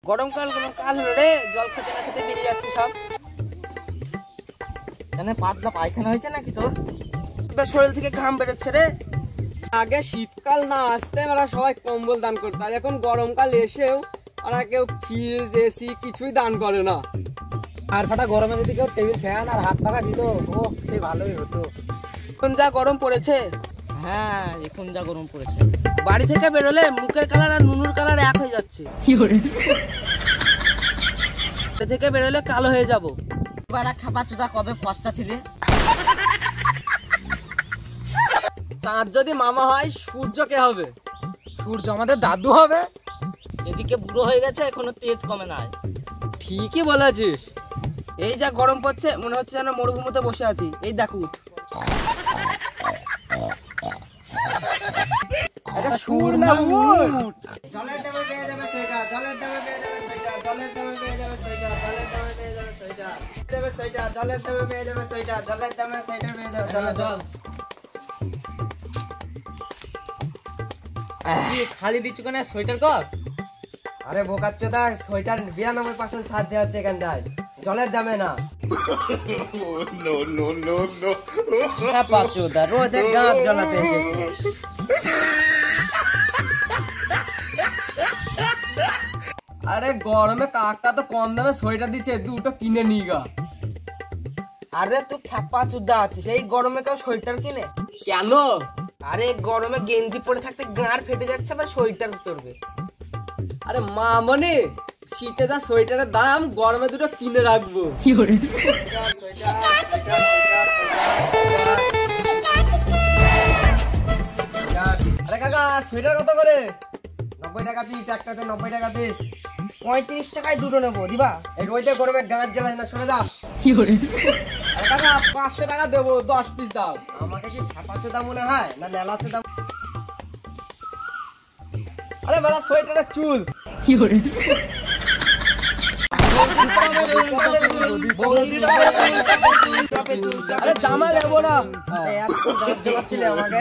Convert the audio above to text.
গরমকাল কাল হলো রে, জল খেতে না খেতে বেরিয়ে যাচ্ছে সব। এখানে পাতলা পায়খানা হয়েছে নাকি তোর? তোর শরীর থেকে ঘাম বেরোচ্ছে রে। আগে শীতকাল না আসতে ওরা সবাই কম্বল দান করতো, আর এখন গরমকাল এসেও ওরা কেউ ফ্রিজ এসি কিছুই দান করে না। আর ফাটা গরমে যদি কেউ টেবিল ফ্যান আর হাত পাখা দিত, ও সে ভালোই হতো। এখন যা গরম পড়েছে, হ্যাঁ এখন যা গরম পড়েছে, বাড়ি থেকে বেরোলে মুখের কালার আর নুনুর কালার এক হয়ে যাচ্ছে। বাড়ি থেকে বেরোলে কালো হয়ে যাবো। বাড়া খাপা চুদা কবে ফসটা ছিলে? চাঁদ যদি মামা হয় সূর্য কে হবে? সূর্য আমাদের দাদু হবে। এদিকে বুড়ো হয়ে গেছে, এখনো তেজ কমে নাই। ঠিকই বলেছিস। এই যা গরম পড়ছে মনে হচ্ছে যেন মরুভূমিতে বসে আছি। এই দেখো এটা সুর না উট। জলের দামে পেয়ে যাবে সোয়েটার, জলের দামে পেয়ে যাবে সোয়েটার, জলের দামে পেয়ে যাবে সোয়েটার, জলের দামে পেয়ে যাবে সোয়েটার, দেবে সোয়েটার, জলের দামে পেয়ে যাবে সোয়েটার, জলের দামে সোয়েটার পেয়ে যাবে, জলের জল। খালি দিচ্ছ কেন? সোয়েটার কর। আরে বোকাচ্চোদা, সোয়েটার 92% ছাড় দেওয়া হচ্ছে এখানটায়, জলের দামে না। খাপা চুদা রোদে গাছ জ্বলাতে এসেছে। আরে গরমে কাকটা তো কম দামে সোয়েটার দিচ্ছে, দুটো কিনে নিগা। আরে তুই খ্যাপা চুদা আছিস, এই গরমে কেউ সোয়েটার কিনে? কেন? আরে গরমে গেঞ্জি পরে থাকতে গাঁর ফেটে যাচ্ছে, আবার সোয়েটার করবে। আরে মা মনে শীতে যা সোয়েটারের দাম, গরমে দুটো কিনে রাখবো। আরে কাকা, সোয়েটার কত করে? 90 টাকা পিস, একটাতে 90 টাকা পিস। 35 টাকায় দুটো নেবো, দিবা? এই রোদে গরমে গাঁট জ্বালাস না, সরে দাও। আরে কাকা 500 টাকা দেবো, 10 পিস দাও। আমাকে কি ছাপাচ্ছে দাম মনে হয় না নেলাচ্ছে দাম? আরে বেলা সোয়েটারের চুল। আরে জামা নেবো না, এত গাঁট জ্বালাচ্ছিলে আমাকে।